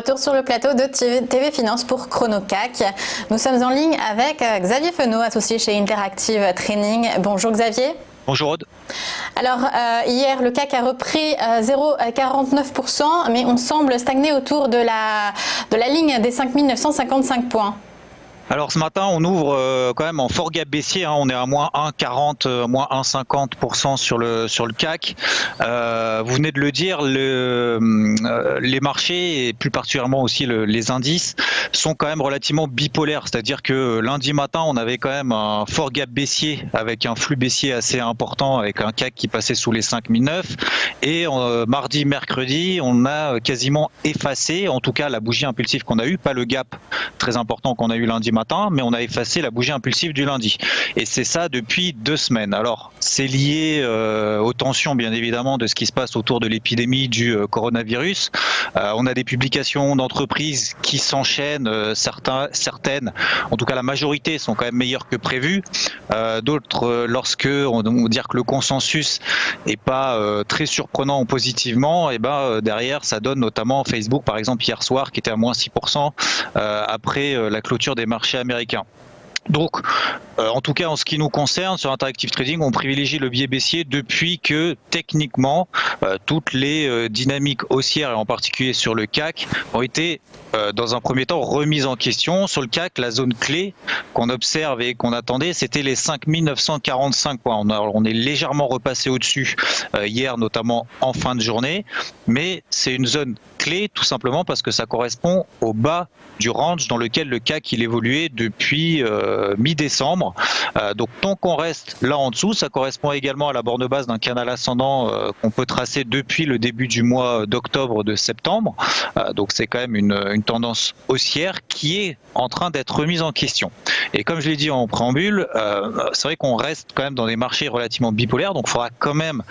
retour sur le plateau de TV Finance pour ChronoCAC. Nous sommes en ligne avec Xavier Fenot, associé chez Interactive Training. Bonjour Xavier. Bonjour Aude. Alors hier le CAC a repris 0,49%, mais on semble stagner autour de la ligne des 5 955 points. Alors ce matin, on ouvre quand même en fort gap baissier, hein. On est à moins 1,40, moins 1,50% sur le CAC. Vous venez de le dire, les marchés et plus particulièrement aussi les indices sont quand même relativement bipolaires. C'est-à-dire que lundi matin, on avait quand même un fort gap baissier avec un flux baissier assez important, avec un CAC qui passait sous les 5009. Et mardi, mercredi, on a quasiment effacé, en tout cas la bougie impulsive qu'on a eue, pas le gap très important qu'on a eu lundi matin, mais on a effacé la bougie impulsive du lundi. Et c'est ça depuis 2 semaines. Alors, c'est lié aux tensions, bien évidemment, de ce qui se passe autour de l'épidémie du coronavirus. On a des publications d'entreprises qui s'enchaînent, certaines, en tout cas la majorité, sont quand même meilleures que prévues. D'autres, lorsque on va dire que le consensus n'est pas très surprenant positivement, et derrière, ça donne notamment Facebook, par exemple, hier soir, qui était à moins 6% après la clôture des marchés américains. Donc, en tout cas, en ce qui nous concerne, sur Interactive Trading, on privilégie le biais baissier depuis que, techniquement, toutes les dynamiques haussières, et en particulier sur le CAC, ont été, dans un premier temps, remises en question. Sur le CAC, la zone clé qu'on observe et qu'on attendait, c'était les 5 945 points. On est légèrement repassé au-dessus hier, notamment en fin de journée, mais c'est une zone clé, tout simplement parce que ça correspond au bas du range dans lequel le CAC il évoluait depuis mi-décembre. Donc tant qu'on reste là en dessous, ça correspond également à la borne basse d'un canal ascendant qu'on peut tracer depuis le début du mois d'octobre, de septembre. Donc c'est quand même une tendance haussière qui est en train d'être remise en question. Et comme je l'ai dit en préambule, c'est vrai qu'on reste quand même dans des marchés relativement bipolaires, donc il faudra quand même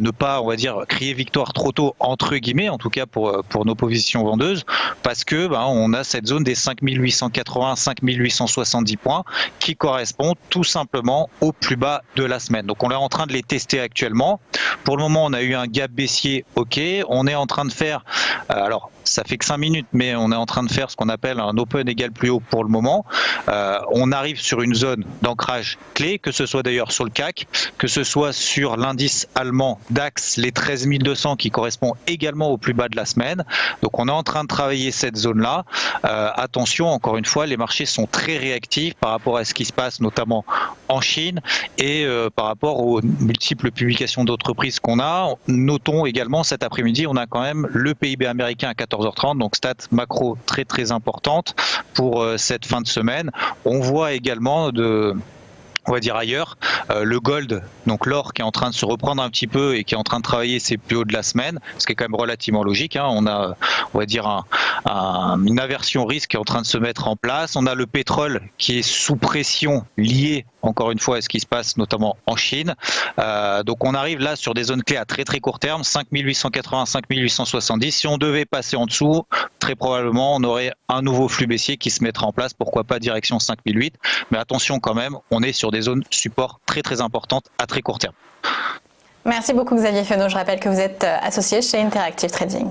ne pas, on va dire, crier victoire trop tôt, entre guillemets, en tout cas pour nos positions vendeuses, parce que on a cette zone des 5880, 5870 points qui correspond tout simplement au plus bas de la semaine. Donc on est en train de les tester actuellement. Pour le moment, on a eu un gap baissier, ok. On est en train de faire, alors ça fait que 5 minutes, mais on est en train de faire ce qu'on appelle un open égal plus haut pour le moment. On arrive sur une zone d'ancrage clé, que ce soit d'ailleurs sur le CAC, que ce soit sur l'indice allemand DAX, les 13 200 qui correspond également au plus bas de la semaine. Donc on est en train de travailler cette zone-là. Attention, encore une fois, les marchés sont très réactifs par rapport à ce qui se passe notamment en Chine et par rapport aux multiples publications d'entreprises qu'on a. Notons également cet après-midi, on a quand même le PIB américain à 14h30, donc stat macro très très importante pour cette fin de semaine. On voit également on va dire ailleurs, le gold, donc l'or qui est en train de se reprendre un petit peu et qui est en train de travailler ses plus hauts de la semaine, ce qui est quand même relativement logique, hein. On a, on va dire, une aversion risque qui est en train de se mettre en place. On a le pétrole qui est sous pression liée, encore une fois, à ce qui se passe notamment en Chine. Donc on arrive là sur des zones clés à très très court terme, 5880, 5870. Si on devait passer en dessous, très probablement on aurait un nouveau flux baissier qui se mettra en place, pourquoi pas direction 5008. Mais attention quand même, on est sur des zones support très très importantes à très court terme. Merci beaucoup Xavier Fenot. Je rappelle que vous êtes associé chez Interactive Trading.